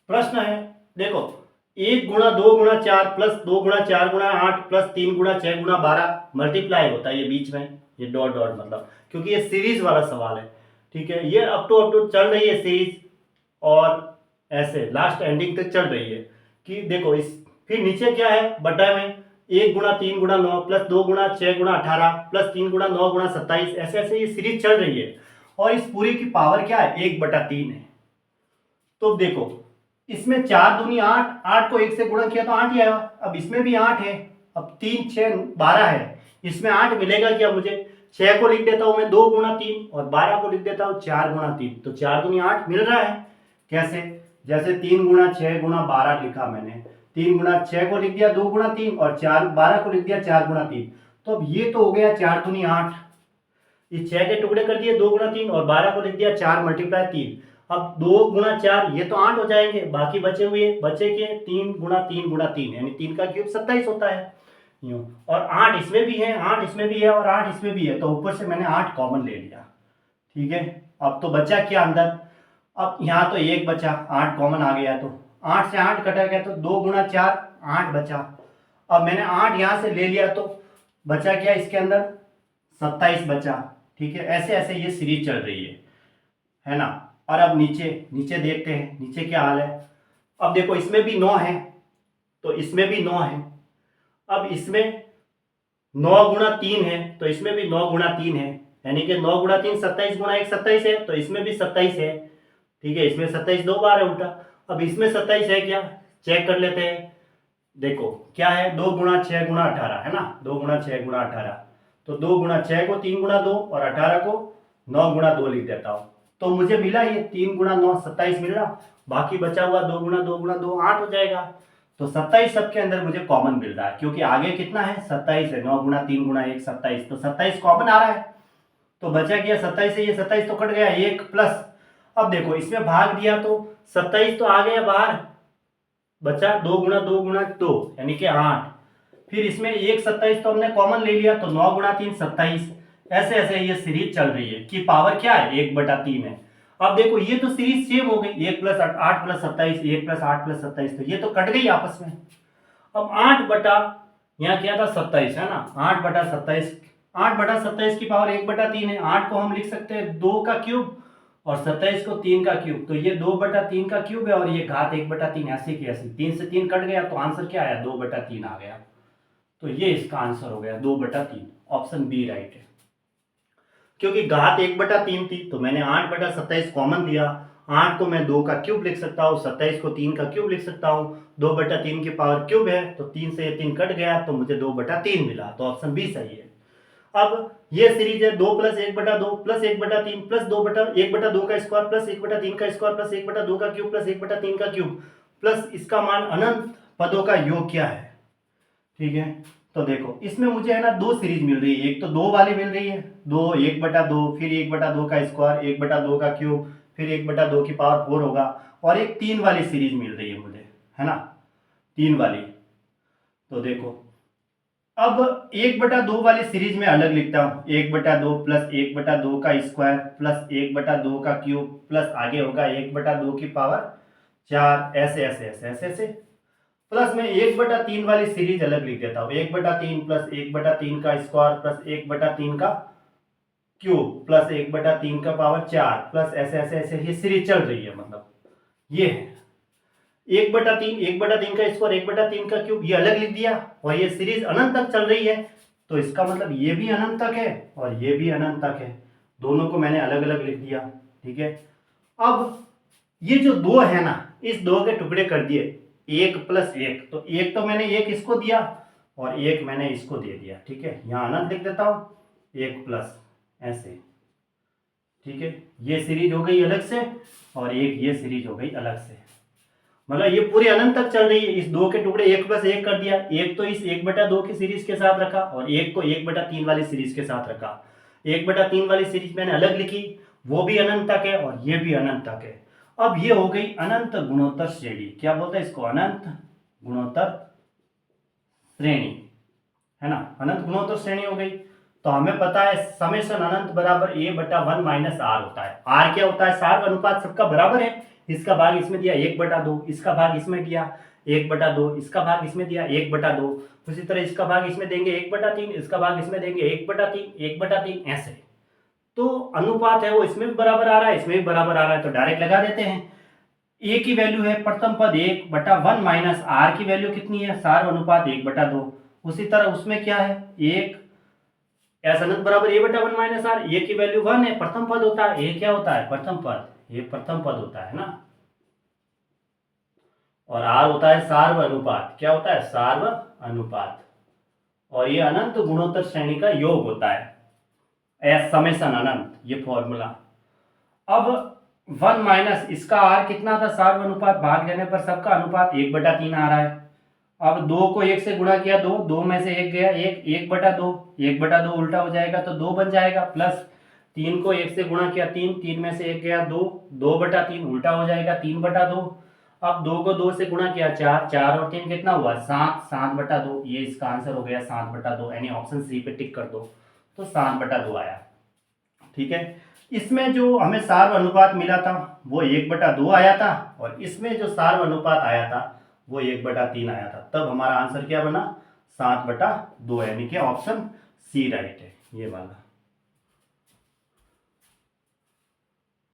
प्रश्न है, देखो 1 × 2 × 4 प्लस 2 × 4 × 8 प्लस 3 × 6 × 12 मल्टीप्लाई होता है ये बीच में, ये डॉट डॉट मतलब, क्योंकि ये सीरीज वाला सवाल है। ठीक है, ये अप टू चल रही है सीरीज और ऐसे लास्ट एंडिंग तक चल रही है कि देखो इस, फिर नीचे क्या है बटा में 1 × 3 × 9 प्लस 2 × 6 × 18 प्लस 3 × 9 × 27, ऐसे ऐसे ये सीरीज चल रही है और इस पूरी की पावर क्या है 1/3 है। तो देखो इसमें 4 दूनी 8, 8 को 1 से गुणा किया तो 8 ही आया। अब इसमें भी 8 है, अब 3 6 12 है, इसमें 8 मिलेगा क्या मुझे, 6 को लिख देता हूं मैं 2 × 3 और 12 को लिख देता हूं 4 × 3, तो 4 दूनी 8 मिल रहा है। कैसे, जैसे 3 × 6 × 12 लिखा मैंने, 3 × 6 को लिख दिया 2 × 3 और 12 को लिख दिया 4 × 3, तो अब ये तो हो गया 4 दूनी 8, इस 6 के टुकड़े कर दिए 2 × 3 और 12 को लिख दिया 4 × 3। अब 2 × 4 ये तो 8 हो जाएंगे, बाकी बचे हुए बचे के 3 × 3 × 3 यानी 3 का क्यूब 27 होता है यूं, और 8 इसमें भी है, 8 इसमें भी है और 8 इसमें भी है, तो ऊपर से मैंने 8 कॉमन ले लिया। ठीक है, अब तो बचा क्या अंदर, अब यहाँ तो 1 बचा, 8 कॉमन आ गया तो 8 से 8 कटा गया तो 2 × 4 8 बचा। अब मैंने 8 यहाँ से ले लिया तो बचा क्या इसके अंदर 27 बचा। ठीक है, ऐसे ऐसे ये सीरीज चल रही है ना। और अब नीचे नीचे देखते हैं नीचे क्या हाल है। अब देखो इसमें भी 9 है तो इसमें भी 9 है, अब इसमें 9 × 3 है तो इसमें भी 9 × 3 है, यानी कि 9 × 3 27 × 1 27 है, तो इसमें भी 27 है। ठीक है, इसमें 27 दो बार है उल्टा, अब इसमें 27 है क्या, चेक कर लेते हैं। देखो क्या है 2 × 6 × 18 है ना, 2 × 6 × 18, तो 2 × 6 को 3 × 2 और 18 को 9 × 2 लिख देता हूँ, तो मुझे मिला ये 3 × 9 27 मिल रहा, बाकी बचा हुआ 2 × 2 × 2 8 हो जाएगा। तो 27 सबके अंदर मुझे कॉमन मिल रहा है, क्योंकि आगे कितना है 27 है, 9 × 3 × 1 27, तो 27 कॉमन आ रहा है। तो बचा क्या 27 से ये 27 तो कट गया, 1 प्लस, अब देखो इसमें भाग दिया तो 27 तो आ गया बाहर, बचा 2 × 2 × 2 यानी कि 8, फिर इसमें 1 27 तो हमने कॉमन ले लिया तो 9 × 3 27, ऐसे ऐसे ये सीरीज चल रही है कि पावर क्या है 1/3 है। अब देखो ये तो सीरीज सेम हो गई, 1 + 8 + 27, 1 + 8 + 27, तो ये तो कट गई आपस में। अब 8 बटा यहाँ क्या था 27 है ना, 8/27, 8/27 की पावर 1/3 है, 8 को हम लिख सकते हैं 2 का क्यूब और 27 को 3 का क्यूब, तो ये 2/3 का क्यूब है और ये घात 1/3 ऐसे की ऐसे, 3 से 3 कट गया तो आंसर क्या आया 2/3 आ गया। तो ये इसका आंसर हो गया 2/3, ऑप्शन बी राइट है। क्योंकि घात 1/3 थी तो मैंने 8/27 कॉमन लिया, 8 को मैं 2 का क्यूब लिख सकता हूँ, 27 को 3 का क्यूब लिख सकता हूँ, 2/3 की पावर क्यूब है तो 3 से 3 कट गया तो मुझे 2/3 मिला, तो ऑप्शन बी सही है। अब ये सीरीज है 2 + 1/2 प्लस 1/3 प्लस 1/2 का स्क्वायर प्लस 1/3 का स्क्वायर प्लस 1/2 का क्यूब प्लस 1/3 का क्यूब प्लस इसका मान अनंत पदों का योग क्या है। ठीक है, तो देखो इसमें मुझे है ना 2 सीरीज मिल रही है, एक तो 2 वाली मिल रही है, 2 1/2 फिर 1/2 का स्क्वायर 1/2 का क्यूब फिर 1/2 की पावर 4 होगा, और एक 3 वाली सीरीज मिल रही है मुझे, है ना 3 वाली। तो देखो अब 1/2 वाली सीरीज में अलग लिखता हूँ, 1/2 प्लस 1/2 का स्क्वायर प्लस 1/2 का क्यूब प्लस आगे होगा 1/2 की पावर 4, ऐसे ऐसे ऐसे ऐसे ऐसे, प्लस में 1/3 वाली सीरीज अलग लिख देता हूँ, 1/3 प्लस 1/3 का स्क्वायर प्लस 1/3 का क्यूब प्लस 1/3 का पावर 4 प्लस ऐसे ऐसे ऐसे ये सीरीज चल रही है, मतलब ये है 1/3, 1/3 का स्क्वायर 1/3 का क्यूब, ये अलग लिख दिया और ये सीरीज अनंत तक चल रही है, तो इसका मतलब ये भी अनंत तक है और ये भी अनंत तक है, दोनों को मैंने अलग अलग लिख दिया। ठीक है, अब ये जो 2 है ना, इस 2 के टुकड़े कर दिए 1 + 1, तो एक तो मैंने 1 इसको दिया और 1 मैंने इसको दे दिया। ठीक है, यहाँ अनंत लिख देता हूँ 1 प्लस ऐसे। ठीक है, ये सीरीज हो गई अलग से और एक ये सीरीज हो गई अलग से, मतलब ये पूरे अनंत तक चल रही है। इस 2 के टुकड़े 1 + 1 कर दिया, एक तो इस 1/2 की सीरीज के साथ रखा और एक को 1/3 वाली सीरीज के साथ रखा। 1/3 वाली सीरीज मैंने अलग लिखी, वो भी अनंत तक है और ये भी अनंत तक है। अब ये हो गई अनंत गुणोत्तर श्रेणी, क्या बोलते हैं इसको, अनंत गुणोत्तर श्रेणी, है ना, अनंत गुणोत्तर श्रेणी हो गई। तो हमें पता है समेशन अनंत बराबर a/1 - r होता है। r क्या होता है, सार अनुपात सबका बराबर है, इसका भाग इसमें दिया 1/2, इसका भाग इसमें दिया 1/2, इसका भाग इसमें दिया 1/2, उसी तरह इसका भाग इसमें देंगे 1/3, इसका भाग इसमें देंगे 1/3, 1/3, ऐसे। तो अनुपात है वो इसमें भी बराबर आ रहा है, इसमें भी बराबर आ रहा है, तो डायरेक्ट लगा देते हैं। ए की वैल्यू है प्रथम पद 1/1 माइनस आर की वैल्यू कितनी है, सार्वनुपात 1/2। उसी तरह उसमें क्या है, 1 एस अनंत बराबर a/1 माइनस आर, ए की वैल्यू 1 है, प्रथम पद होता है, ए क्या होता है, प्रथम पद, ये प्रथम पद होता है ना। और आर होता है सार्व अनुपात, क्या होता है, सार्व अनुपात। और ये अनंत गुणोत्तर श्रेणी का योग होता है, एस समेशन अनंत, ये फॉर्मूला। अब 1 माइनस इसका आर कितना था, सार्व अनुपात, भाग लेने पर सबका अनुपात 1/3 आ रहा है। अब 2 को 1 से गुणा किया, 2 में से 1 गया, 1/2, 1/2 उल्टा हो जाएगा तो 2 बन जाएगा, प्लस 3 को 1 से गुणा किया, 3 में से 1 गया, 2/3 उल्टा हो जाएगा 3/2। अब 2 को 2 से गुणा किया, 4 और 3 कितना हुआ, 7/2, ये इसका आंसर हो गया 7/2, यानी ऑप्शन सी पे टिक कर दो, तो 7/2 आया। ठीक है, इसमें जो हमें सार्व अनुपात मिला था वो 1/2 आया था, और इसमें जो सार्व अनुपात आया था वो 1/3 आया था, तब हमारा आंसर क्या बना, 7/2, यानी कि ऑप्शन सी राइट है, ये वाला।